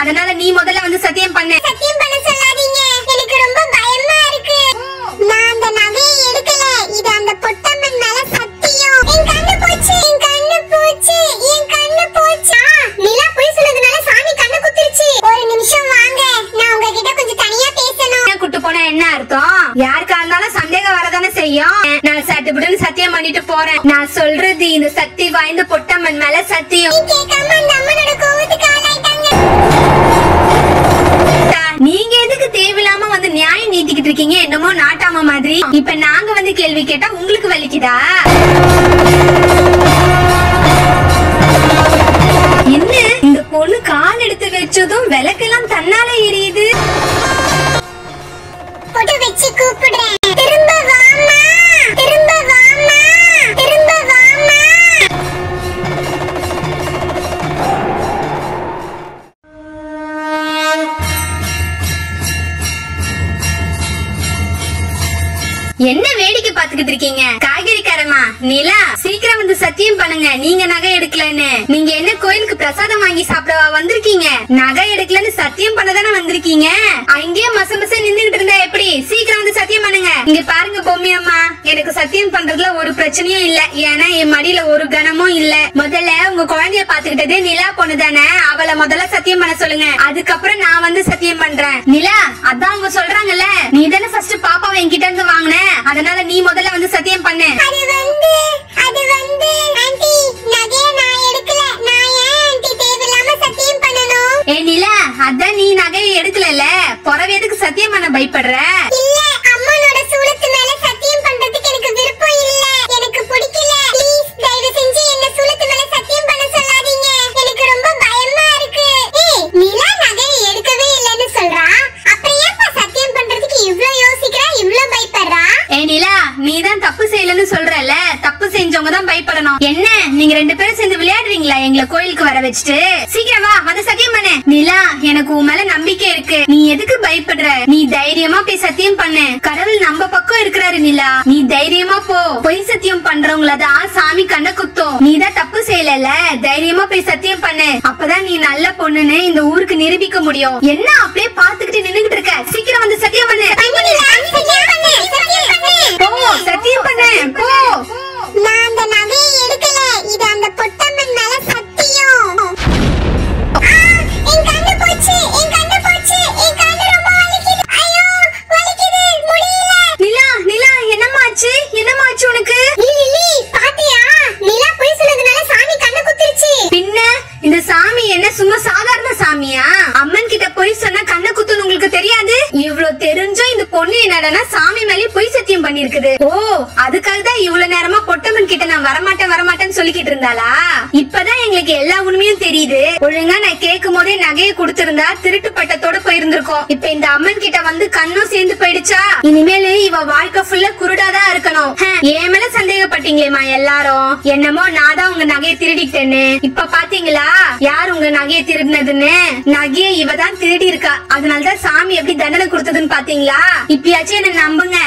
அதனால நீ முதல்ல வந்து சத்தியம் பண்ணு. சத்தியம் பண்ண சொல்லாதீங்க, எனக்கு ரொம்ப பயமா இருக்கு. நான் அந்த நகையை எடுக்கல, இது அந்த பொட்டம்மன் மேல சத்தியம். என் கண்ணு போச்சு, என் கண்ணு போச்சு, என் கண்ணு போச்சு. நிலா போய் சொன்னதுனால சாமி கண்ணு குத்திருச்சு. ஒரு நிமிஷம் வாங்க, நான் உங்ககிட்ட கொஞ்சம் தனியா பேசணும். கூட்டு போனா என்ன அர்த்தம்? யாருக்கா இருந்தாலும் சந்தேகம் வரதானே செய்யும். நான் சட்டுப்புடுன்னு சத்தியம் பண்ணிட்டு போறேன். நான் சொல்றது இந்த சக்தி வாய்ந்த பொட்டம்மன் மேல சத்தியம். கேட்காம அந்த அம்மனோட கோவத்துக்கு ஆளாயிட்டாங்க. நீங்க எதுக்கு தேவையில்லாம வந்து நியாயம் நீட்டிக்கிட்டு இருக்கீங்க? என்னமோ நாட்டாம மாதிரி. இப்ப நாங்க வந்து கேள்வி கேட்டா உங்களுக்கு வலிக்குதா? என்ன இந்த பொண்ணு கால் எடுத்து வச்சதும் விளக்கெல்லாம் தன்னால எரியுது. போட்டு வச்சு கூப்பிடுறேன். திரும்ப வாமா, திரும்ப வாமா, திரும்ப வாமா. என்ன வேடிக்கை பாத்துக்கிட்டு இருக்கீங்க? காய்கறிக்காரமா நிலா, சீக்கிரம் வந்து சத்தியம் பண்ணுங்க, நீங்க நகை எடுக்கலன்னு. நீங்க என்ன கோயிலுக்கு பிரசாதம் வாங்கி சாப்பிடவா வந்திருக்கீங்க? நகை எடுக்கலன்னு சத்தியம் பண்ணதானே வந்திருக்கீங்க. அங்கேயே மசமச நின்னுகிட்டு இருந்தா எப்படி? சீக்கிரம் வந்து சத்தியம் பண்ணுங்க. இங்க பாருங்க பொம்மி அம்மா, எனக்கு சத்தியம் பண்றதுல ஒரு பிரச்சனையும் இல்ல. ஏன்னா என் மடியில ஒரு கனமும் இல்ல. முதல்ல உங்க குழந்தைய பாத்துக்கிட்டதே நிலா பொண்ணு தானே, அவளை முதல்ல சத்தியம் பண்ண சொல்லுங்க. அதுக்கப்புறம் நான் வந்து சத்தியம் பண்றேன். நிலா, அதான் அவங்க சொல்றாங்கல்ல, நீ தானே ஃபர்ஸ்ட் பாப்பாவை என்கிட்ட இருந்து வாங்கின, அதனால நீ முதல்ல வந்து சத்தியம் பண்ணு. அது வந்து ஆன்ட்டி, நகைய நான் எடுக்கல. நான் ஏன் ஆன்ட்டி தேவையில்லாம சத்தியம் பண்ணணும்? ஏ நிலா, அதான் நீ நகையை எடுக்கலல, பொறவு எதுக்கு சத்தியம் பண்ண பயப்படுற? இல்ல, அம்மனோட சூலத்து மேல சத்தியம் பண்றதுக்கு எனக்கு விருப்பம் இல்ல. எனக்கு பிடிக்கல. ப்ளீஸ் தயவு செஞ்சு என்ன சூலத்து மேல சத்தியம் பண்ண சொல்லாதீங்க. எனக்கு ரொம்ப பயமா இருக்கு. ஏய், நிலா நகையை எடுக்கவே இல்லன்னு சொல்றா. அப்புறம் ஏன்ப்பா சத்தியம் பண்றதுக்கு இவ்ளோ யோசிக்கிறா, இவ்ளோ பயப்படுறா? ஏ நிலா, நீ தான் தப்பு செய்யலன்னு சொல்றல, தப்பு செஞ்சவங்க தான் பயப்படணும். என்ன நீங்க ரெண்டு பேரும் சேர்ந்து விளையாடுறீங்களா எங்களை கோயிலுக்கு வர வச்சுட்டு? சீக்கிரம் வா, வந்து சத்தியம் பண்ணு. நிலா, எனக்கு உன் மேல நம்பிக்கை இருக்கு, நீ எதுக்கு பயப்படுற? நீ தைரியமா போய் சத்தியம் பண்ணு. கடவுள் நம்ம பக்கம் இருக்கிறாரு நிலா, நீ தைரியமா போ. பொய் சத்தியம் பண்றவங்களதான் சாமி கண்ண குத்தும். நீ தான் தப்பு செய்யல, தைரியமா போய் சத்தியம் பண்ணு. அப்பதான் நீ நல்ல பொண்ணுன்னு இந்த ஊருக்கு நிரூபிக்க முடியும். என்ன அப்படியே பாத்துக்கிட்டு நின்னுகிட்டு இருக்க? சீக்கிரம் வந்து சத்தியம் பண்ணு. போ, சத்தியம் பண்ணு, போ. நான் அந்த நகையை எடுக்கல, இது அந்த பொட்டம்மன் மேல சத்தியம். என் கண்ணு போச்சு, என் கண்ணு போச்சு, என் கண்ணு ரொம்ப வலிக்குது. ஐயோ, வலிக்குது, முடியல. நிலா, நிலா, என்னமாச்சு? என்னமாச்சு உனக்கு? லிலி, பாத்தியா? நிலா போய் சொன்னதுனால சாமி கண்ணு குத்திருச்சு. பின்ன இந்த சாமி என்ன சும்மா சாதாரண சாமியா? அம்மன் கிட்ட போய் சொன்னா கண்ண குத்துன்னு உங்களுக்கு தெரியாது? இவ்வளவு தெரிஞ்சும் இந்த பொண்ணு என்னடா சாமி மேலே பொய் சத்தியம் பண்ணிருக்குது. ஓ, அதுக்காக தான் இவ்வளவு நேரமா பொட்டம்மன் கிட்ட நான் வரமாட்டேன் வரமாட்டேன்னு சொல்லிக்கிட்டு இருந்தாளா? இப்பதான் எங்களுக்கு எல்லா உண்மையும் தெரியுது. ஒழுங்கா நான் கேட்கும் போதே நகையை கொடுத்திருந்தா திருட்டு பட்டத்தோட போயிருந்திருக்கோம். இப்ப இந்த அம்மன் கிட்ட வந்து கண்ணும் சேர்ந்து போயிடுச்சா? இனிமேல இவ வாழ்க்கை ஃபுல்லா குருடாதான் இருக்கணும். என் மேல சந்தேகப்பட்டீங்களேமா எல்லாரும்? என்னமோ நான் தான் உங்க நகையை திருடிட்டேன்னு. இப்ப பாத்தீங்களா யார் உங்க நகையை திருடினதுன்னு? நகையை இவ தான் திருடி இருக்கா, அதனாலதான் சாமி எப்படி தண்டனை கொடுத்ததுன்னு பாத்தீங்களா? இப்பயாச்சும் என்ன நம்புங்க.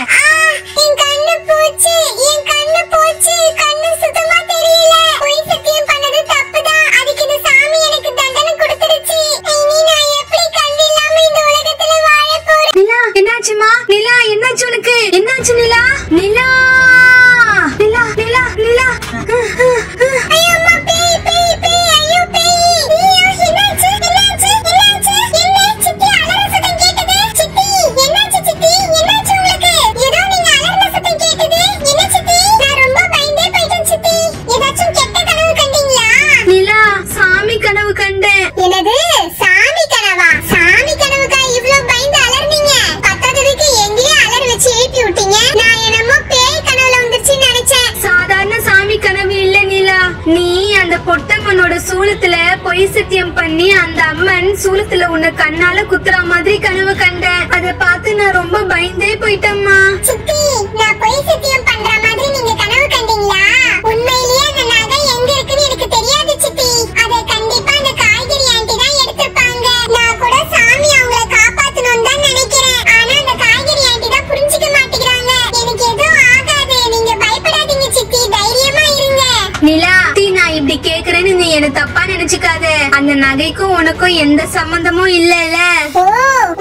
என் கண்ணு போச்சு, என் கண்ணு போச்சு, கண்ணு சுத்தமா தெரியல. பொய் சத்தியம் பண்ணது தப்புதான், அதுக்கு இந்த சாமி எனக்கு தண்டனை கொடுத்துடுச்சு. இனி நான் எப்படி கண்ணு இல்லாம இந்த உலகத்துல வாழ போறேன்? நிலா, என்னாச்சுமா? நிலா, என்னாச்சு உனக்கு? என்னாச்சு நிலா? நிலா, நிலா, நிலா, நிலா. ஐயோ அம்மா, பேய் பேய் பேய், ஐயோ பேய். ஐயோ, என்னாச்சு என்னாச்சு என்னாச்சு? என்ன சித்தி அலற சத்தம் கேக்குது? சித்தி என்னாச்சு சித்தி? என்னாச்சு உங்களுக்கு? ஏதோ நீங்க அலற சத்தம் கேக்குது. என்ன சித்தி? நான் ரொம்ப பயந்தே போயிட்டேன் சித்தி. ஏதாச்சும் கெட்ட கனவு கண்டீங்களா? நிலா, சாமி கனவு கண்டேன். என்னது? சாமி கனவா? சாமி கனவுக்கா இவ்ளோ பயந்து அலறீங்க? பத்தாததுக்கு எங்கேயே அலற வச்சு எழுப்பி விட்டீங்க. நான் என்னமோ பேய் கனவுல வந்துருச்சுன்னு நினைச்சேன். சாதாரண சாமி கனவு இல்ல நிலா, நீ அந்த பொட்டம்மனோட சூலத்துல பொய் சத்தியம் பண்ணி அந்த அம்மன் சூலத்துல உன்னை கண்ணால குத்துற மாதிரி கனவு கண்டேன். அத பார்த்து நான் ரொம்ப பயந்தே போயிட்டேம்மா. சித்தி, நான் பொய் சத்தியம் பண்ற மாதிரி நீங்க கனவு கண்டீங்களா? உண்மையிலேயே அந்த நகை எங்க இருக்குன்னு எனக்கு தெரியாது சித்தி. அதை கண்டிப்பா அந்த காய்கறி ஆண்டி தான் எடுத்துப்பாங்க. நான் கூட சாமி அவங்கள காப்பாத்தணும்னு தான் நினைக்கிறேன். ஆனா அந்த காய்கறி ஆண்டி தான் புரிஞ்சுக்க மாட்டேங்கிறாங்க. எனக்கு எதுவும் ஆகாது, நீங்க பயப்படாதீங்க சித்தி, தைரியமா இருங்க. நிலா, நான் இப்படி கேக்குறேன்னு நீ என்ன தப்பா நினைச்சுக்காத. அந்த நகைக்கும் உனக்கும் எந்த சம்பந்தமும் இல்லல. ஓ,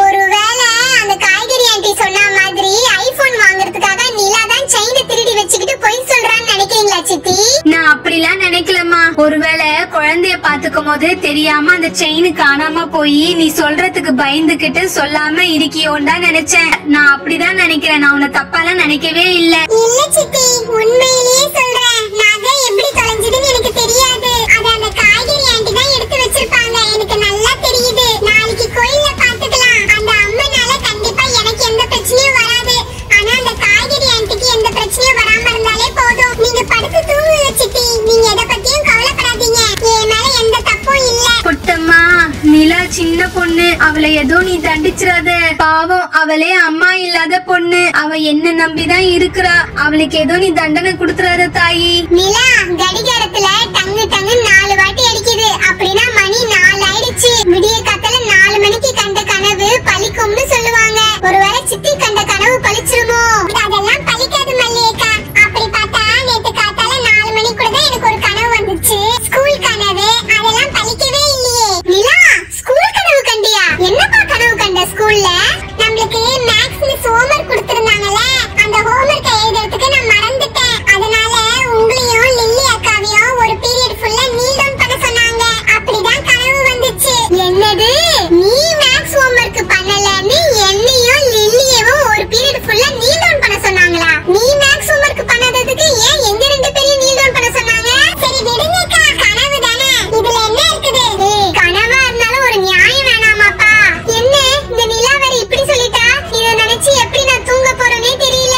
ஒருவேளை அந்த காய்கறி ஆண்டி சொன்ன மாதிரி ஐபோன் வாங்குறதுக்காக நிலா தான் செயினை திருடி வச்சுக்கிட்டு பொய் சொல்றான்னு நினைக்கிறீங்களா சித்தி? நான் அப்படிலாம் நினைக்கலமா. ஒருவேளை குழந்தைய பாத்துக்கும் போது தெரியாம அந்த செயின் காணாம போய் நீ சொல்றதுக்கு பயந்துகிட்டு சொல்லாம இருக்கியோன்னு தான் நினைச்சேன். நான் அப்படிதான் நினைக்கிறேன். நான் உன்னை தப்பாலாம் நினைக்கவே இல்ல. இல்ல சித்தி, உண்மையிலேயே சொல்றேன். நகை எப்படி தொலைஞ்சதுன்னு எனக்கு தெரியாது. அத அந்த காய்கறி ஆண்டி தான் எடுத்து வச்சிருப்பாங்க. எனக்கு நல்லா தெரியுது. நாளைக்கு கோயில்ல பாத்துக்கலாம். அந்த அம்மனால கண்டிப்பா எனக்கு எந்த பிரச்சனையும் வராது. ஆனா அந்த காய்கறி ஆண்டிக்கு எந்த பிரச்சனையும் வராம இருந்தாலே போதும். நீங்க படுத்து தூங்குங்க சித்தி. நீங்க எதை பத்தியும் கவலைப்படாதீங்க. என் மேல எந்த தப்பும் இல்ல. புட்டம்மா, நிலா சின்ன பொண்ணு. அவளை ஏதோ நீ தண்டிச்சிடாத. பாவம், அவளே அம்மா இல்லாத பொண்ணு. அவ என்ன நம்பிதான் இருக்கிறா. அவளுக்கு ஏதோ நீ தண்டனை கொடுத்துறாத தாயி. நிலா, கடிகாரத்துல டங்கு டங்கு 4 வாட்டி அடிக்குது. அப்படின்னா மணி 4 ஆயிடுச்சு. விடிய காத்தால 4 மணிக்கு கண்ட கனவு பலிக்கும்னு சொல்லுவாங்க. ஒருவேளை சித்தி கண்ட கனவு பலிச்சிருமோ? அதெல்லாம் பலிக்காது மல்லிகா. அப்படி பார்த்தா நேத்து காத்தால 4 மணிக்குள்ள தான் எனக்கு ஒரு கனவு வந்துச்சு. ஸ்கூல் கனவு. அதெல்லாம் பலிக்கவே இல்லையே. நிலா, ஸ்கூல் கனவு கண்டியா? என்னப்பா கனவு கண்ட ஸ்கூல்ல? நம்மளுக்கு மேக்ஸ் மிஸ் ஹோம்வொர்க் கொடுத்திருந்தாங்கல, அந்த ஹோம்வொர்க் எழுதுறதுக்கு நான் மறந்துட்டேன். அதனால உங்களையும் லில்லி அக்காவையும் ஒரு பீரியட் ஃபுல்லா நீல் டவுன் பண்ண சொன்னாங்க. அப்படிதான் கனவு வந்துச்சு. என்னது, நீ மேக்ஸ் ஹோம்வொர்க் பண்ணலன்னு என்னையும் லில்லியவும் ஒரு பீரியட் ஃபுல்லா நீல் டவுன் பண்ண சொன்னாங்களா? நீ மேக்ஸ் ஹோம்வொர்க் பண்ணாததுக்கு ஏன் எங்க 2 பேரையும் நீல் டவுன் பண்ண சொன்னாங்க? சரி விடுங்கக்கா, கனவு தானே. இதுல என்ன இருக்குது? கனவா இருந்தாலும் ஒரு நியாயம் வேணாமாப்பா? என்ன இந்த நிலா வேற இப்படி சொல்லிட்டா? இத நினைச்சு எப்படி நான் தூங்க போறேனே தெரியல.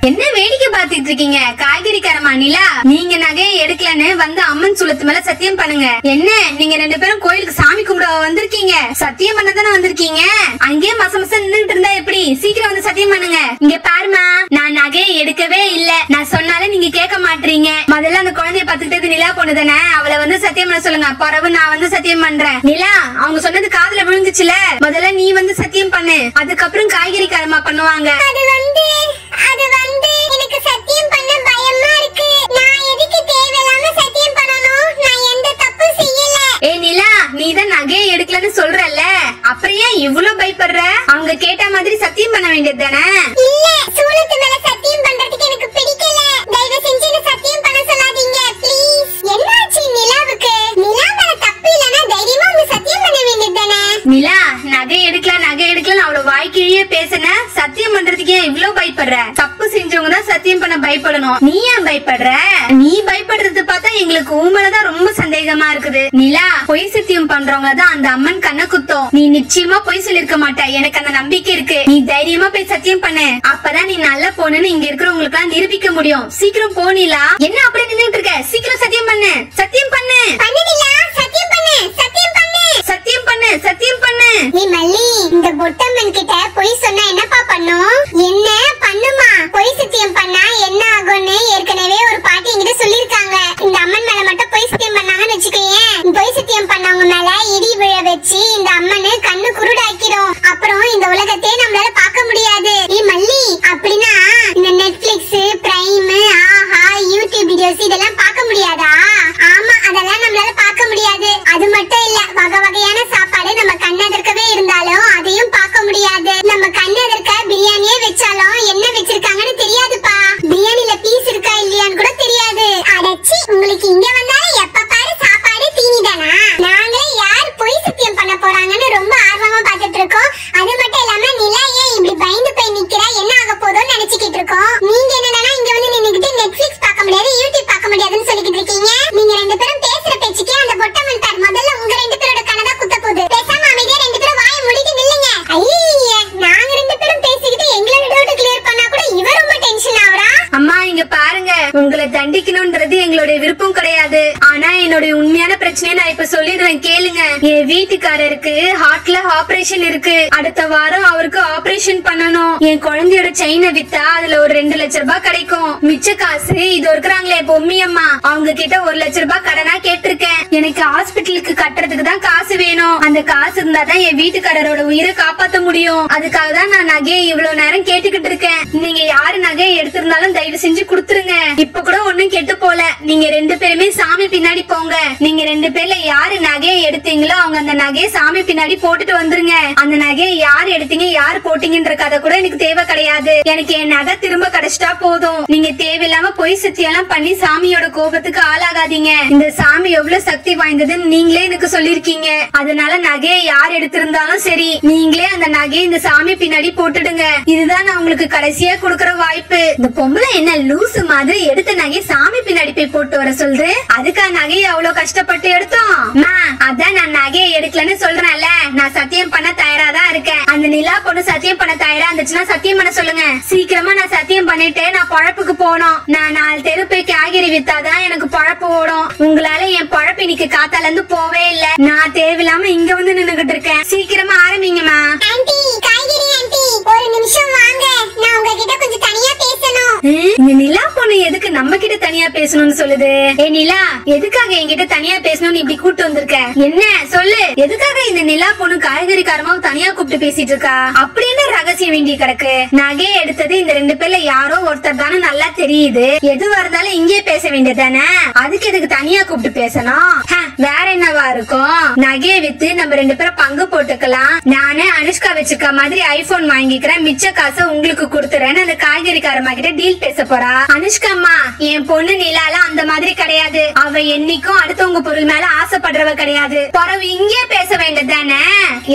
என்ன வேடிக்கை பாத்துட்டு இருக்கீங்க? காய்கறிக்காரமா நிலா, நீங்க நகையை எடுக்கலன்னு வந்து அம்மன் சுளத்து மேல சத்தியம் பண்ணுங்க. என்ன நீங்க 2 பேரும் கோயிலுக்கு சாமி கும்பிட வந்திருக்கீங்க? சத்தியம் பண்ண தானே வந்திருக்கீங்க. அங்கேயே மச நின்னுட்டு இருந்தா எப்படி? சீக்கிரம் வந்து சத்தியம் பண்ணுங்க. இங்க பாருமா, நான் நகையை எடுக்கவே இல்ல. நான் சொன்னாலும் நீங்க கேட்க மாட்டீங்க. முதல்ல அந்த குழந்தைய பாத்துக்கிட்டது நிலா பொண்ணு தானே, அவளை வந்து சத்தியம் பண்ண சொல்லுங்க. பிறகு நான் வந்து சத்தியம் பண்றேன். நிலா, அவங்க சொன்னது காதுல விழுந்துச்சுல, முதல்ல நீ வந்து சத்தியம் பண்ணு. அதுக்கப்புறம் காய்கறிக்காரமா பண்ணுவாங்க. அது வந்து எனக்கு சத்தியம் பண்ண பயமா இருக்கு. நான் எதுக்கு தேவையில்லாம சத்தியம் பண்ணணும்? நான் எந்த தப்பும் செய்யல. ஏ நிலா, நீ தான் நகையை எடுக்கலன்னு சொல்றல்ல, அப்புறம் ஏன் இவ்வளவு பயப்படுற? அவங்க கேட்ட மாதிரி சத்தியம் பண்ண வேண்டியது தானே? இல்ல, சூலத்து மேல சத்தியம் பண்றதுக்கு எனக்கு பிடிக்கல. தயவு செஞ்சு என்ன சத்தியம் பண்ண சொல்லாதீங்க ப்ளீஸ். என்னாச்சு நிலாவுக்கு? நிலா மேல தப்பு இல்லனா தைரியமா வந்து சத்தியம் பண்ண வேண்டியது தானே? நிலா, நகை எடுக்கல அவ்வளவு வாய்க்கிழியே பேசுன. சத்தியம் பண்றதுக்கு ஏன் இவ்வளவு பயப்படுற? தப்பு செஞ்சவங்க தான் சத்தியம் பண்ண பயப்படணும். நீ ஏன் பயப்படுற? நீ பயப்படுறது பார்த்தா எங்களுக்கு உண்மையிலதான் ரொம்ப சந்தேகமா இருக்குது. நிலா, பொய் சத்தியம் பண்றவங்க தான் அந்த அம்மன் கண்ண குத்தம். நீ நிச்சயமா பொய் சொல்லிருக்க மாட்ட. எனக்கு அந்த நம்பிக்கை இருக்கு. நீ தைரியமா போய் சத்தியம் பண்ணு. அப்பதான் நீ நல்ல பொண்ணுன்னு இங்க இருக்கிறவங்களுக்கு எல்லாம் நிரூபிக்க முடியும். சீக்கிரம் போ நிலா. என்ன அப்படியே நின்னுட்டு இருக்க? சீக்கிரம் சத்தியம் பண்ணு. சத்தியம் பண்ணு. பண்ணு நிலா, சத்தியம் பண்ணு. சத்தியம் பண்ணு. சத்தியம் பண்ணு. சத்தியம் பண்ணு. நீ மல்லி, இந்த பொட்டம்மன் கிட்ட பொய் சொன்னா என்னப்பா பண்ணும்? என்ன பண்ணுமா? பொய் சத்தியம் பண்ணா என்ன ஆகும்னு ஏற்கனவே ஒரு பாட்டி என்கிட்ட சொல்லிருக்காங்க. இந்த அம்மன் மேல மட்டும் பொய் சத்தியம் பண்ணாங்கன்னு வச்சுக்கோயேன், பொய் சத்தியம் பண்ணவங்க மேல இடி விழ வச்சு இந்த அம்மனு கண்ணு குருடாக்கிடும். அப்புறம் இந்த உலகத்தையே நம்மளால பார்க்க முடியாது. நீ மல்லி, அப்படின்னா இந்த நெட்ஃபிளிக்ஸ், பிரைம், ஆஹா, யூடியூப் வீடியோஸ் இதெல்லாம் பார்க்க முடியாதா? ஆமா, அதெல்லாம் நம்மளால பார்க்க முடியாது. அது மட்டும் இல்ல, வகை வகையான சாப்பாடு நம்ம கண்ணெதிர்க்கவே இருந்தாலும் அதையும் பார்க்க முடியாது. நம்ம கண்ணெதிர்க்க பிரியாணியே வச்சாலும் என்ன வச்சிருக்காங்கன்னு தெரியாதுப்பா. பிரியாணில பீஸ் இருக்கா இல்லையான்னு கூட தெரியாது. அடச்சி, உங்களுக்கு இங்க வந்தாலும் எப்ப பாரு சாப்பாடு தீனி தானா? நாங்களே யார் பொய் சத்தியம் பண்ண போறாங்கன்னு ரொம்ப ஆர்வமா பாத்துட்டு இருக்கோம். அது மட்டும் இல்லாம நிலா ஏன் இப்படி பயந்து போய் நிக்கிறா, என்ன ஆக போதோன்னு நினைச்சுக்கிட்டு இருக்கோம். நீங்க என்னன்னா இங்க வந்து நின்னுகிட்டு நெட்ஃபிளிக்ஸ் பார்க்க முடியாது, யூடியூப் பார்க்க முடியாதுன்னு சொல்லிக்கிட்டு இருக்கீங்க. நீங்க 2 பேரும் பேசுற பேச்சுக்கே அந்த பொட்டமன் பார் முதல்ல உங்க 2 பேரோட கனதா குத்த போகுது. பேசாம அமைதியா 2 பேரும் வாயை மூடிட்டு நில்லுங்க. ஐயே, நாங்க 2 பேரும் பேசிக்கிட்டு எங்களோட டவுட் கிளியர் பண்ணா கூட இவ ரொம்ப டென்ஷன் ஆவறா. அம்மா, இங்க பாருங்க, உங்களை தண்டிக்கணும்ன்றது எங்களுடைய விருப்பம் கிடையாது. ஆனா என்னோட உண்மையான பிரச்சனையை நான் இப்ப சொல்லிடுவேன் கேளுங்க. என் வீட்டுக்காரருக்கு ஹார்ட்ல ஆபரேஷன் இருக்கு. அடுத்த வாரம் அவருக்கு ஆபரேஷன் பண்ணணும். என் குழந்தையோட செயினை வித்தா அதுல ஒரு 2 லட்சம் ரூபாய் கிடைக்கும். மிச்ச காசு இது இருக்கிறாங்களே பொம்மியம்மா, அவங்க கிட்ட 1 லட்சம் ரூபாய் கடனா கேட்டிருக்கேன். எனக்கு ஹாஸ்பிட்டலுக்கு கட்டுறதுக்கு தான் காசு வேணும். அந்த காசு இருந்தாதான் என் வீட்டுக்காரரோட உயிரை காப்பாத்த முடியும். அதுக்காக தான் நான் நகையை இவ்வளவு நேரம் கேட்டுக்கிட்டு இருக்கேன். நீங்க யாரு நகையை எடுத்திருந்தாலும் தயவு செஞ்சு கொடுத்துருங்க. இப்ப கூட ஒண்ணும் கெட்டு போல. நீங்க 2 பேருமே சாமி பின்னாடி போங்க. நீங்க 2 பேர்ல யாரு நகையை எடுத்தீங்களோ அவங்க அந்த நகையை சாமி பின்னாடி போட்டுட்டு வந்துருங்க. அந்த நகையை யார் எடுத்தீங்க யார் போட்டீங்கன்ற கதை கூட எனக்கு தேவை கிடையாது. எனக்கு என் நகை திரும்ப கிடைச்சிட்டா போதும். நீங்க தேவையில்லாம பொய் சத்தியெல்லாம் பண்ணி சாமியோட கோபத்துக்கு ஆளாகாதீங்க. இந்த சாமி எவ்வளவு சக்தி வாய்ந்ததுன்னு நீங்களே எனக்கு சொல்லிருக்கீங்க. அதனால நகையை யார் எடுத்திருந்தாலும் சரி, நீங்களே அந்த நகையை இந்த சாமி பின்னாடி போட்டுடுங்க. இதுதான் நான் உங்களுக்கு கடைசியா கொடுக்கற வாய்ப்பு. இந்த பொம்பளை என்ன லூசு மாதிரி எடுத்த நகையை சாமி பின்னாடி போய் போட்டு வர சொல்றது? அதுக்கா நகையை அவ்வளவு கஷ்டப்பட்டு எடுத்தோம்? அதான் நான் நகையை எடுக்கலன்னு சொல்றேன்ல. நான் சத்தியம் பண்ண தயாரா தான் இருக்கேன். அந்த நிலா பொண்ணு சத்தியம் பண்ண தயாரா இருந்துச்சுன்னா சத்தியம் பண்ண சொல்லுங்க. சீக்கிரமா நான் சத்தியம் பண்ணிட்டு நான் பொழப்புக்கு போனோம். நான் 4 தெரு போய் காய்கறி வித்தாதான் எனக்கு பொழப்பு ஓடும். உங்களால என் பொழப்பு இன்னைக்கு காத்தால இருந்து போவே இல்ல. நான் தேவையில்லாம இங்க வந்து நின்னுகிட்டு இருக்கேன். சீக்கிரமா ஆரம்பிங்கம்மா. ஆண்டி, காய்கறி ஆண்டி, ஒரு நிமிஷம் வாங்க. நான் உங்ககிட்ட கொஞ்சம் தனியா பேசணும். இந்த நிலா பொண்ணு எதுக்கு நம்ம கிட்ட தனியா பேசணும்னு சொல்லுது? ஏ நிலா, எதுக்காக என்கிட்ட தனியா பேசணும்னு இப்படி கூட்டு வந்திருக்க? என்ன சொல்லு, எதுக்காக இந்த நிலா பொண்ணு காய்கறி காரமாவும் தனியா கூப்பிட்டு பேசிட்டு இருக்கா? அப்படின்னு ரகசியம் வேண்டி கிடக்கு. நகையை எடுத்தது இந்த 2 பேர்ல யாரோ ஒருத்தர் தானே நல்லா தெரியுது. எதுவா இருந்தாலும் இங்கே பேச வேண்டியதானே. அதுக்கு எதுக்கு தனியா கூப்பிட்டு பேசணும்? வேற என்னவா இருக்கும்? நகையை வித்து நம்ம 2 பேரும் பங்கு போட்டுக்கலாம். நானே அனுஷ்கா வச்சிருக்க மாதிரி ஐபோன் வாங்கிக்கிறேன், மிச்ச காசை உங்களுக்கு கொடுத்துறேன்னு அந்த காய்கறி காரமா கிட்ட டீல் பேச போறா. அனுஷ்கா அம்மா, என் பொண்ணு நிலால அந்த மாதிரி கிடையாது. அவ என்னைக்கும் அடுத்தவங்க பொருள் மேல ஆசைப்படுறவ கிடையாது. பரவ இங்கே பேச வேண்டியதானே.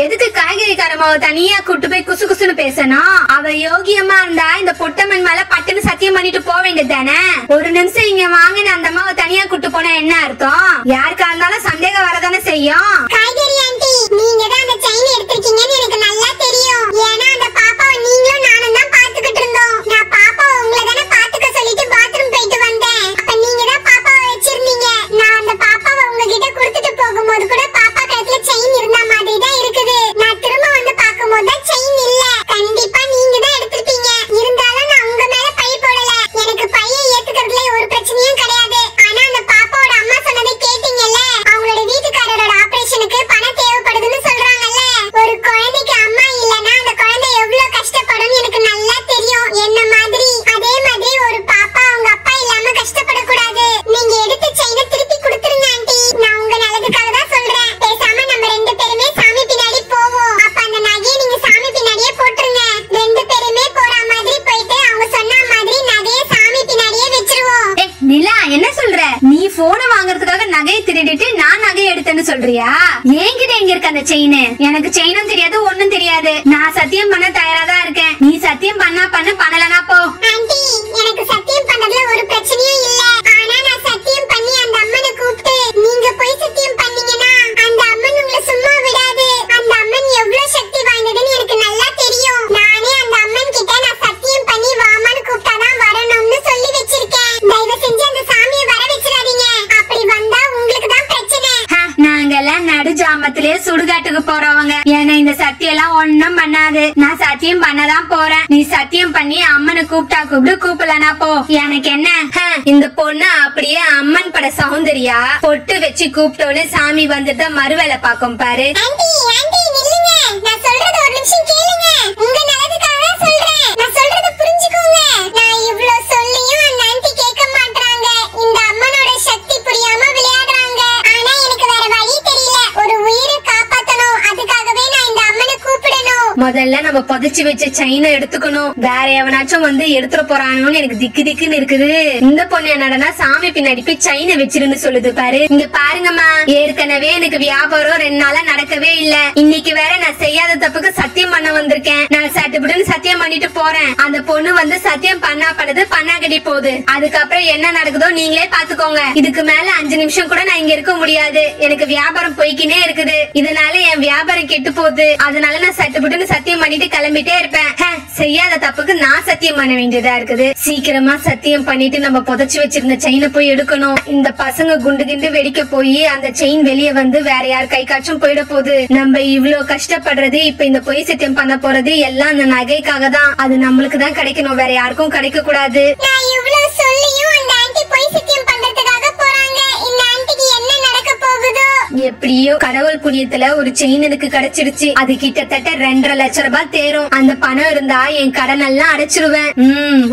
எதுக்கு காய்கறி காரமாவ தனியா கூட்டு போய் குசு குசுன்னு பேசணும்? அவ யோகியமா இருந்தா இந்த பொட்டமன் மேல பட்டுன்னு சத்தியம் பண்ணிட்டு போக வேண்டியதானே. ஒரு நிமிஷம் இங்க வாங்கின அந்த அம்மாவை தனியா கூட்டு போனா என்ன அர்த்தம்? யாருக்கா இருந்தாலும் சந்தேகம் வரதானே செய்யும். காய்கறி ஆண்டி, நீங்க தான் அந்த செயின் எடுத்திருக்கீங்கன்னு எனக்கு நல்லா தெரியும். ஏன்னா அந்த பாப்பாவை நீங்களும் நானும் தான் பாத்துக்கிட்டு இருந்தோம். நான் பாப்பா உங்களை தானே பாத்துக்க சொல்லிட்டு பாத்ரூம் போயிட்டு வந்தேன். அப்ப நீங்க தான் பாப்பாவை வச்சிருந்தீங்க. நான் அந்த பாப்பாவை உங்ககிட்ட கொடுத்துட்டு போகும்போது கூட பாப்பா கழுத்துல செயின் இருந்த மாதிரி தான் இருக்குது. நான் திரும்ப வந்து பாக்கும்போது தான் செயின் இல்ல. கண்டிப்பா நீங்க தான் எடுத்திருப்பீங்க. இருந்தாலும் நான் உங்க மேல பை போடல. எனக்கு பையை ஏத்துக்கிறதுல ஒரு பிரச்சனையும் கிடையாது. ஆனா அந்த பாப்பாவோட அம்மா சொன்னதை கேட்டீங்கல்ல, அவங்களோட வீட்டுக்காரரோட ஆபரேஷனுக்கு பணம் தேவைப்படுதுன்னு சொல்றாங்கல்ல. ஒரு குழந்தைக்கு அம்மா இல்லனா அந்த குழந்தை எவ்வளவு கஷ்டப்படும் எனக்கு நல்லா தெரியும். என்ன மாதிரி அதே மாதிரி ஒரு பாப்பா அவங்க அப்பா இல்லாம கஷ்டப்படக்கூடாது. நீங்க எடுத்த செயினை திருப்பி கொடுத்துருங்க ஆண்டி. நான் உங்க நல்லதுக்காக தான் சொல்றேன். பேசாம நம்ம 2 பேருமே சாமி பின்னாடி போவோம். அப்ப அந்த நகையை நீங்க சாமி பின்னாடியே போட்டுருங்க. 2 பேருமே போற மாதிரி போயிட்டு அவங்க சொன்ன மாதிரி நகையை சாமி பின்னாடியே வச்சிருவோம். நிலா, என்ன சொல்ற? நீ போன வாங்குறதுக்காக நகையை திருடிட்டு நான் நகையை எடுத்தேன்னு சொல்றியா? என்கிட்ட எங்க இருக்க அந்த செயின்? எனக்கு செயினும் தெரியாது ஒண்ணும் தெரியாது. நான் சத்தியம் பண்ண தயாரா தான் இருக்கேன். நீ சத்தியம் பண்ணா பண்ணலனா போ. ஆண்டி, எனக்கு சத்தியம் பண்ணதுல ஒரு பிரச்சனையும் இல்ல. ஆனா நான் சத்தியம் பண்ணி அந்த அம்மனை கூப்பிட்டு நீங்க போய் சத்தியம் பண்ணீங்கன்னா அந்த அம்மன் உங்களை சும்மா விடாது. அந்த அம்மன் எவ்வளவு சக்தி வாய்ந்ததுன்னு எனக்கு நல்லா தெரியும். நானே அந்த அம்மன் கிட்ட நான் சத்தியம் பண்ணி வாமான்னு கூப்பிட்டாதான் வரணும்னு சொல்லி வச்சிருக்கேன். தயவு செஞ்சு அந்த சாமியை வர வச்சிடாதீங்க. அப்படி வந்தா உங்களுக்கு தான் பிரச்சனை. நாங்கெல்லாம் நடு ஜாமத்திலே சுடுகாட்டுக்கு போறவங்க. ஏன்னா இந்த சத்தியம் எல்லாம் ஒண்ணும் பண்ணாது. நான் சத்தியம் பண்ணதான் போறேன். நீ சத்தியம் பண்ணி அம்மனை கூப்பிட்டா கூப்பிடு, கூப்பிடலனா போ. எனக்கு என்ன? இந்த பொண்ணு அப்படியே அம்மன் பட சௌந்தர்யா பொட்டு வச்சு கூப்பிட்டோன்னு சாமி வந்துட்டு மறுவேலை பாக்கும் பாரு. ஆண்டி, ஆண்டி நில்லுங்க. நான் சொல்றது ஒரு நிமிஷம் கேளுங்க. உங்க நல்லதுக்காக தான் சொல்றேன். நான் சொல்றத புரிஞ்சுக்கோங்க. நான் இவ்ளோ சொல்லியும் அந்த ஆண்டி கேட்க மாட்டறாங்க. இந்த அம்மனோட சக்தி புரியாம விளையாடுறாங்க. ஆனா எனக்கு வேற வழி தெரியல. ஒரு உயிரை காப்பாத்தணும். அதுக்காகவே நான் இந்த அம்மனை கூப்பிடணும். முதல்ல நம்ம புதைச்சு வச்ச செயினை எடுத்துக்கணும். வேற எவனாச்சும் வந்து எடுத்துட்டு போறானுன்னு எனக்கு திக்கு திக்குன்னு இருக்குது. இந்த பொண்ணு என்னடனா சாமி பின்னாடி போய் செயினை வச்சிருன்னு சொல்லுது பாரு. இங்க பாருங்கம்மா, ஏற்கனவே எனக்கு வியாபாரம் 2 நாளா நடக்கவே இல்ல. இன்னைக்கு வேற நான் செய்யாத தப்புக்கு சத்தியம் பண்ண வந்திருக்கேன். நான் சட்டுப்பட்டுன்னு சத்தியம் பண்ணிட்டு போறேன். அந்த பொண்ணு வந்து சத்தியம் பண்ணது பண்ணாகடி போகுது. அதுக்கப்புறம் என்ன நடக்குதோ நீங்களே பாத்துக்கோங்க. இதுக்கு மேல 5 நிமிஷம் கூட நான் இங்க இருக்க முடியாது. எனக்கு வியாபாரம் போய்க்கினே இருக்குது. இதனால என் வியாபாரம் கெட்டு போகுது. அதனால நான் சட்டுப்பட்டுன்னு சத்தியம் பண்ணிட்டு சொல்லிட்டு கிளம்பிட்டே இருப்பேன். செய்யாத தப்புக்கு நான் சத்தியம் பண்ண வேண்டியதா இருக்குது. சீக்கிரமா சத்தியம் பண்ணிட்டு நம்ம புதைச்சு வச்சிருந்த செயினை போய் எடுக்கணும். இந்த பசங்க குண்டு கிண்டு வெடிக்க போய் அந்த செயின் வெளியே வந்து வேற யார் கை காட்சும் போயிட போகுது. நம்ம இவ்வளவு கஷ்டப்படுறது, இப்ப இந்த பொய் சத்தியம் பண்ண போறது எல்லாம் அந்த நகைக்காக தான். அது நம்மளுக்கு தான் கிடைக்கணும், வேற யாருக்கும் கிடைக்க கூடாது. நான் இவ்வளவு சொல்லியும் அந்த ஆன்ட்டி பொய் சத்தியம் பண்றதுக்காக போறாங்க. இந்த ஆன்ட்டிக்கு என்ன நடக்க போகுதோ? எப்படியோ கடவுள் புண்ணியத்துல ஒரு செயின் எனக்கு கிடைச்சிருச்சு. அது கிட்டத்தட்ட 2.5 லட்சம் ரூபாய் தேரும். அந்த பணம் இருந்தா என் கடன் எல்லாம் அடைச்சிருவேன்.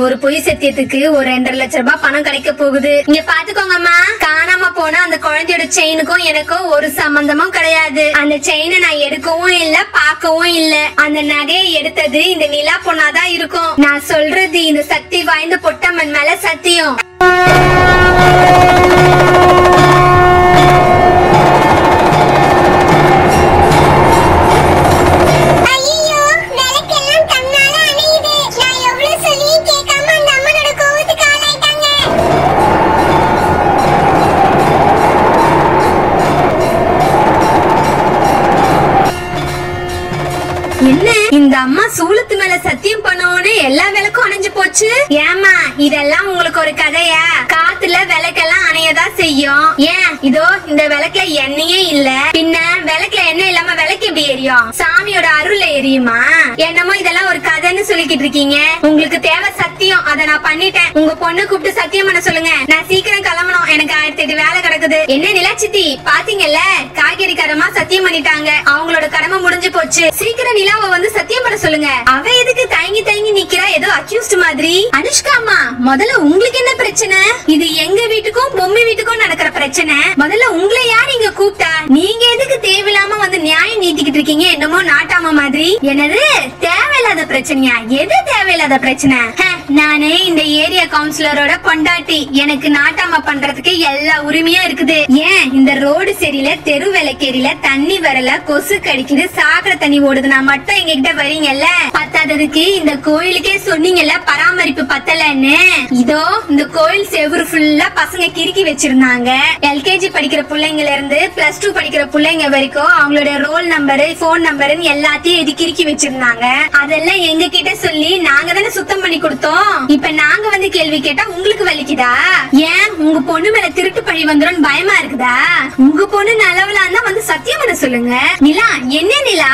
ஒரு பொய் சத்தியத்துக்கு ஒரு 2.5 லட்சம் ரூபாய் பணம் கிடைக்க போகுது. இங்க பாத்துக்கோங்கம்மா, காணாம போன அந்த குழந்தையோட செயினுக்கும் எனக்கும் ஒரு சம்பந்தமும் கிடையாது. அந்த செயினை நான் எடுக்கவும் இல்ல, பார்க்கவும் இல்ல. அந்த நகையை எடுத்தது இந்த நிலா பொண்ணாதான் இருக்கும். நான் சொல்றது இந்த சக்தி வாய்ந்த பொட்டம்மன் மேல சத்தியம். என்ன இந்த அம்மா சூளத்து மேல சத்தியம் பண்ணோன்னு எல்லா விளக்கும் அணைஞ்சு போச்சு? ஏமா இதெல்லாம் உங்களுக்கு ஒரு கதையா? காத்துல விளக்கெல்லாம் அணையதான் செய்யும். ஏன் இதோ இந்த விளக்குல எண்ணெயே இல்ல, பின்ன விளக்குல எண்ணெய் இல்லாம விளக்கு எப்படி எரியும்? சாமியோட அருள்ல எரியுமா? என்னமோ இதெல்லாம் ஒரு கதைன்னு சொல்லிக்கிட்டு இருக்கீங்க. உங்களுக்கு தேவை சத்தியம், அதை நான் பண்ணிட்டேன். உங்க பொண்ணு கூப்பிட்டு சத்தியம் பண்ண சொல்லுங்க. நான் சீக்கிரம் கிளம்பணும், எனக்கு 1008 வேலை கிடக்குது. என்ன நிலாச்சித்தி பாத்தீங்கல்ல, காய்கறிக்காரமா சத்தியம் பண்ணிட்டாங்க. அவங்களோட கடமை முடிஞ்சு போச்சு. சீக்கிரம் நிலாவை வந்து சத்தியம் பண்ண சொல்லுங்க. அவ எதுக்கு தயங்கி தயங்கி நிக்கிறா, ஏதோ அக்யூஸ்ட் மாதிரி? அனுஷ்கா அம்மா, முதல்ல உங்களுக்கு என்ன பிரச்சனை? இது எங்க வீட்டுக்கும் பொம்மை வீட்டுக்கும் நடக்கிற பிரச்சனை. முதல்ல உங்களை யார் இங்க கூப்பிட்டா? நீங்க எதுக்கு தேவையில்லாம வந்து நியாயம் நீட்டிக்கிட்டு இருக்கீங்க? என்னமோ நாட்டாம மாதிரி. என்னது தேவையில்லாத பிரச்சனையா? எது தேவையில்லாத பிரச்சனை? நானே இந்த ஏரியா கவுன்சிலரோட பொண்டாட்டி. எனக்கு நாட்டாம பண்றதுக்கு எல்லா உரிமையும் இருக்குது. ஏன் இந்த ரோடு சரியில, தெரு விளக்கேரியில தண்ணி வரல, கொசு கடிக்குது, சாக்கடை தண்ணி ஓடுதுன்னா மட்டும் எங்ககிட்ட வரீங்கல்ல? பத்தாததுக்கு இந்த கோயிலுக்கே சொன்னீங்கல்ல பராமரிப்பு பத்தலன்னு. இதோ இந்த கோயில் செவுரு ஃபுல்லா பசங்க கிறுக்கி வச்சிருந்தாங்க. எல்கேஜி படிக்கிற பிள்ளைங்கல இருந்து +2 படிக்கிற பிள்ளைங்க வரைக்கும் அவங்களோட ரோல் நம்பரு, போன் நம்பருன்னு எல்லாத்தையும் இது கிறுக்கி வச்சிருந்தாங்க. அதெல்லாம் எங்க கிட்ட சொல்லி நாங்க தானே சுத்தம் பண்ணி கொடுத்தோம். இப்ப நாங்க வந்து கேள்வி கேட்டா உங்களுக்கு வலிக்குதா? ஏன் உங்க பொண்ணு மேல திருட்டு பழி வந்துரும் பயமா இருக்குதா? உங்க பொண்ணு நல்லவளா இருந்தா வந்து சத்தியம் பண்ண சொல்லுங்க. நிலா, என்ன நிலா,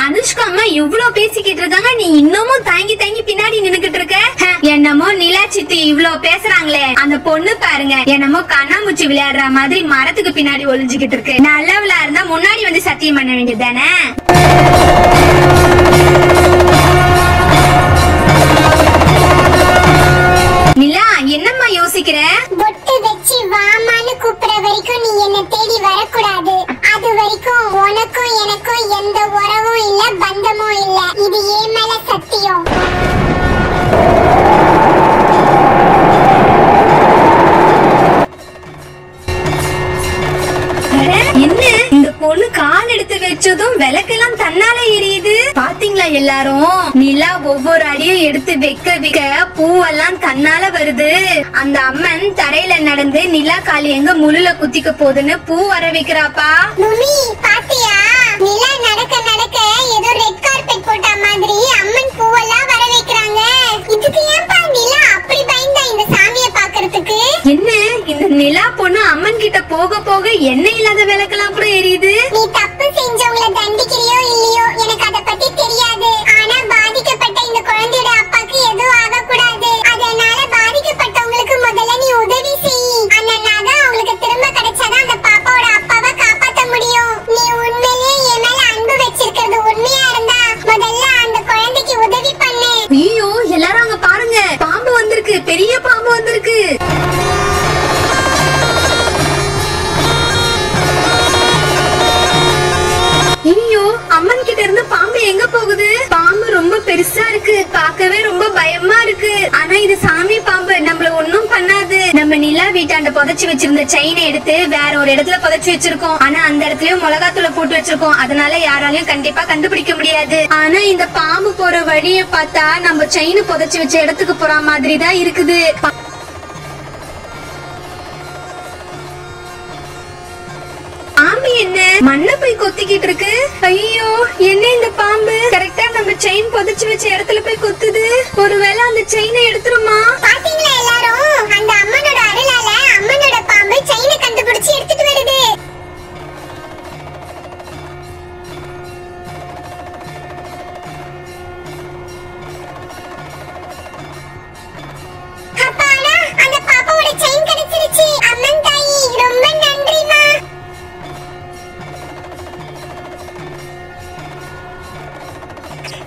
அனுஷ்கா அம்மா இவ்வளவு பேசிக்கிட்டு இருக்காங்க, நீ இன்னமும் தாங்கி தாங்கி பின்னாடி நின்னுகிட்டு இருக்க? என்னமோ நிலா சித்தி இவ்வளவு பேசுறாங்களே, அந்த பொண்ணு பாருங்க என்னமோ கண்ணாமூச்சி விளையாடுற மாதிரி மரத்துக்கு பின்னாடி ஒளிஞ்சுக்கிட்டு இருக்கு. நல்லவளா இருந்தா முன்னாடி வந்து சத்தியம் பண்ண வேண்டியதானே? நிலா, என்னம்மா யோசிக்கிற? பொட்டு வச்சு வாமான்னு கூப்பிடுற வரைக்கும் நீ என்ன தேடி வரக்கூடாது. அது வரைக்கும் உனக்கும் எனக்கும் எந்த உறவும் இல்ல, பந்தமும் இல்ல. இது ஏன் மேல சத்தியம். என்ன இந்த பொண்ணு கால் எடுத்து வச்சதும் விளக்கெல்லாம் தன்னால எரியுது? பாத்தீங்களா எல்லாரும்? நிலா ஒவ்வொரு அடியும் எடுத்து வைக்க வைக்க பூவெல்லாம் தன்னால வருது. அந்த அம்மன் தரையில நடந்து நிலா கால் எங்க முள்ளுல குத்திக்க போகுதுன்னு பூ வர வைக்கிறாப்பா. முமி பாத்தியா? நிலா நடக்க நடக்க ஏதோ ரெட் கார்பெட் போட்ட மாதிரி அம்மன் பூவெல்லாம் வர வைக்கிறாங்க. இதுக்கு ஏன்பா நிலா அப்படி பயந்தா இந்த சாமியை பாக்குறதுக்கு? என்ன இந்த நிலா பொண்ணு அம்மன் கிட்ட போக போக எண்ணெய் இல்லாத விளக்கெல்லாம் கூட எரியுது. நீ தப்பு செஞ்சவங்கள தண்டிக்கிறியோ இல்லையோ எனக்கு அத பத்தி தெரியாது. ஆனா பாதிக்கப்பட்ட இந்த குழந்தையோட அப்பாக்கு எதுவும் ஆக கூடாது. அதனால பாதிக்கப்பட்டவங்களுக்கு முதல்ல நீ உதவி செய். அந்த நகை அவங்களுக்கு திரும்ப கிடைச்சாதான் அந்த பாப்பாவோட அப்பாவை காப்பாத்த முடியும். நீ உண்மையிலேயே என் மேல அன்பு வச்சிருக்கிறது உண்மையா இருந்தா முதல்ல அந்த குழந்தைக்கு உதவி பண்ணு. ஐயோ எல்லாரும் அங்க பாருங்க, பாம்பு வந்திருக்கு, பெரிய பாம்பு வந்திருக்கு. ஐயோ, அம்மன் கிட்ட இருந்து பாம்பு எங்க போகுது? பாம்பு ரொம்ப பெருசா இருக்கு, பார்க்கவே ரொம்ப பயமா இருக்கு. ஆனா இது சாமி பாம்பு, நம்மள ஒண்ணும் பண்ணாது. நம்ம நிலா வீட்டாண்ட புதைச்சு வச்சிருந்த செயினை எடுத்து வேற ஒரு இடத்துல புதைச்சு வச்சிருக்கோம். ஆனா அந்த இடத்துலயும் மிளகாத்தூளை போட்டு வச்சிருக்கோம். அதனால யாராலையும் கண்டிப்பா கண்டுபிடிக்க முடியாது. ஆனா இந்த பாம்பு போற வழிய பார்த்தா நம்ம செயின் புதைச்சு வச்ச இடத்துக்கு போற மாதிரி தான் இருக்குது. பாம்பு என்ன மண்ண போய் கொத்திக்கிட்டு இருக்கு. ஐயோ, என்ன இந்த பாம்பு கரெக்டா நம்ம செயின் புதைச்சு வச்ச இடத்துல போய் கொத்துது. ஒருவேளை அந்த செயினை எடுத்துருமா? பாத்தீங்களா எல்லாரும், அந்த அம்மனோட அருளால அம்மனோட பாம்பு செயினை கண்டுபிடிச்சு எடுத்துட்டு வருது. அப்பாடா, அந்த பாப்பாவோட செயின் கிடைச்சிருச்சு. அம்மன் தாயி ரொம்ப நன்றிமா.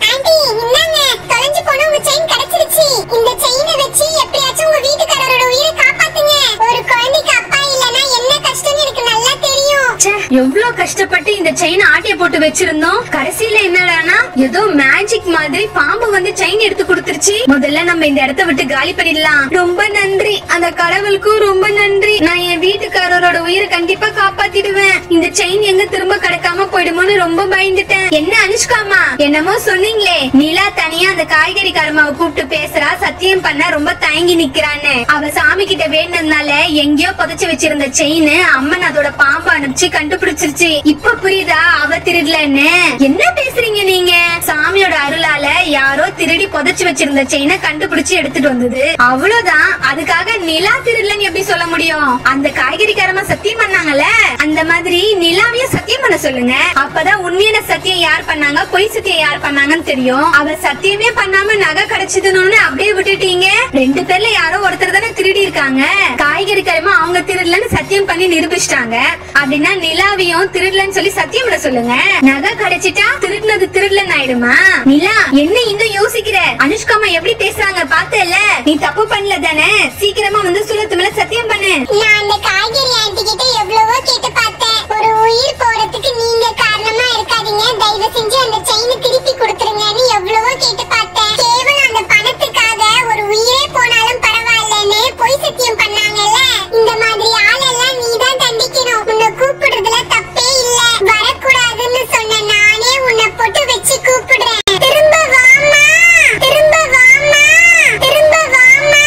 ஆண்டி, இந்தாங்க, தொலைஞ்சு போன உங்க செயின் கிடைச்சிருச்சு. இந்த செயினை வச்சு எப்படியாச்சும் உங்க வீட்டுக்காரரோட உயிரை காப்பாத்துங்க. ஒரு குழந்தைக்கு அப்பா இல்லனா என்ன கஷ்டம்னு எனக்கு நல்லா தெரியும். எவ்வளவு கஷ்டப்பட்டு இந்த செயின் ஆட்டிய போட்டு வச்சிருந்தோம். கடைசியில என்னடானா ஏதோ மேஜிக் மாதிரி பாம்பு வந்து செயின் எடுத்து கொடுத்துருச்சு. முதல்ல நம்ம இந்த இடத்தை விட்டு காலி பண்ணிடலாம். ரொம்ப நன்றி, அந்த கடவுளுக்கும் ரொம்ப நன்றி. நான் என் வீட்டுக்காரரோட உயிரை கண்டிப்பா காப்பாத்திடுவேன். இந்த செயின் எங்க திரும்ப கிடைக்காம போயிடுமோன்னு ரொம்ப பயந்துட்டேன். என்ன அனுஷ்காமா, என்னமோ சொன்னீங்களே, நிலா தனியா அந்த காய்கறி காரமாவை கூப்பிட்டு பேசுறா, சத்தியம் பண்ண ரொம்ப தயங்கி நிக்கிறான்னு. அவ சாமி கிட்ட வேண்டதுனால எங்கேயோ புதைச்சு வச்சிருந்த செயின் அம்மன் அதோட பாம்பு அனுப்பிச்சு கண்டுபிடிச்சிருச்சு. இப்ப புரியுதா அவ திருடலன்னு? என்ன பேசுறீங்க நீங்க? சாமியோட அருளால யாரோ திருடி புதைச்சு வச்சிருந்த செயினை கண்டுபிடிச்சு எடுத்துட்டு வந்தது, அவ்வளவுதான். அதுக்காக நிலா திருடலன்னு எப்படி சொல்ல முடியும்? அந்த காய்கறிக்காரமா சத்தியம் பண்ணாங்கல்ல, அந்த மாதிரி நிலாவையும் சத்தியம் பண்ண சொல்லுங்க. அப்பதான் உண்மையான சத்தியம் யார் பண்ணாங்க, பொய் சத்தியம் யார் பண்ணாங்கன்னு தெரியும். அவ சத்தியமே பண்ணாம நகை கிடைச்சதுன்னு அப்படியே விட்டுட்டீங்க. ரெண்டு பேர்ல யாரோ ஒருத்தர் தானே திருடி இருக்காங்க. காய்கறிக்காரமா அவங்க திருடலன்னு சத்தியம் பண்ணி நிரூபிச்சிட்டாங்க. அப்படின்னா நிலாவையும் திருடலன்னு சொல்லி சத்தியம் பண்ண சொல்லுங்க. நகை கிடைச்சிட்டா திருடினது திருடலன்னு ஆயிடுமா? நிலா, என்ன இன்னும் யோசிக்கிற? அனுஷ்காமா எப்படி பேசுறாங்க பார்த்தல? நீ தப்பு பண்ணல தானே? சீக்கிரமா வந்து சுலத்து மேல சத்தியம் பண்ணு. நான் அந்த காய்கறி ஆண்டி கிட்ட எவ்வளவோ கேட்டு பார்த்தேன். ஒரு உயிர் போறதுக்கு நீங்க காரணமா இருக்காதீங்க, தயவு செஞ்சு அந்த செயினை திருப்பி கொடுத்துருங்கன்னு எவ்வளவோ கேட்டு பார்த்தேன். கேவலம் அந்த பணத்துக்காக ஒரு உயிரே போனாலும் பரவாயில்லன்னு பொய் சத்தியம் பண்ணாங்கல்ல. இந்த மாதிரி ஆளெல்லாம் நீதான் தண்டிக்கணும். உன்னை கூப்பிடுறதுல தப்பே இல்ல. வரக்கூடாதுன்னு சொன்ன நானே உன்னை போட்டு வச்சு கூப்பிடுறேன். திரும்ப வாமா, திரும்ப வாமா, திரும்ப வாமா.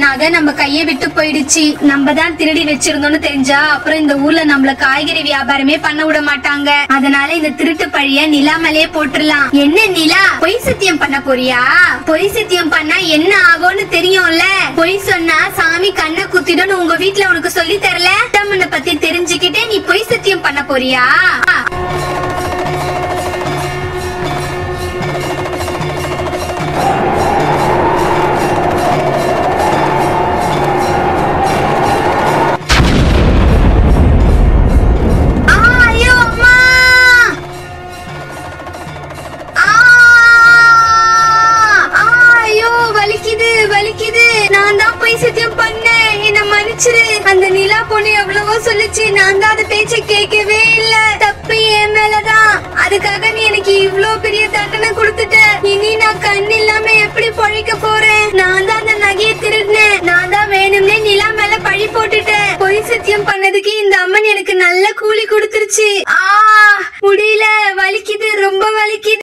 நகை நம்ம கையை விட்டு போயிடுச்சு. நம்ம தான் திருடி வச்சிருந்தோம்னு தெரிஞ்சா அப்புறம் இந்த ஊர்ல நம்மள காய்கறி வியாபாரமே பண்ண விட மாட்டாங்க. அதனால இந்த திருட்டு பழிய நிலா மேலே போட்டுடலாம். என்ன நிலா, பொய் சத்தியம் பண்ண போறியா? பொய் சத்தியம் பண்ணா என்ன ஆகும்னு தெரியும்ல. பொய் சொன்னா சாமி கண்ணை குத்திடும் உங்க வீட்டுல உனக்கு சொல்லி தரல. தம்மனை பத்தி தெரிஞ்சுக்கிட்டே நீ பொய் சத்தியம் பண்ண போறியா? அந்த நிலா பொண்ணு எவ்வளவோ சொல்லுச்சு, நான் தான் அந்த பேச்சை கேட்கவே இல்ல. தப்பு என் மேலதான். அதுக்காக நீ எனக்கு இவ்வளவு பெரிய தண்டனை கொடுத்துட்ட. இனி நான் கண் இல்லாம எப்படி பொழைக்க போறேன்? நான் தான் அந்த நகையை திருடினேன். நான் தான் வேணும்னே நிலா மேல பழி போட்டுட்டேன். பொய் சத்தியம் பண்ணதுக்கு இந்த அம்மன் எனக்கு நல்ல கூலி கொடுத்துருச்சு. முடியல, வலிக்குது, ரொம்ப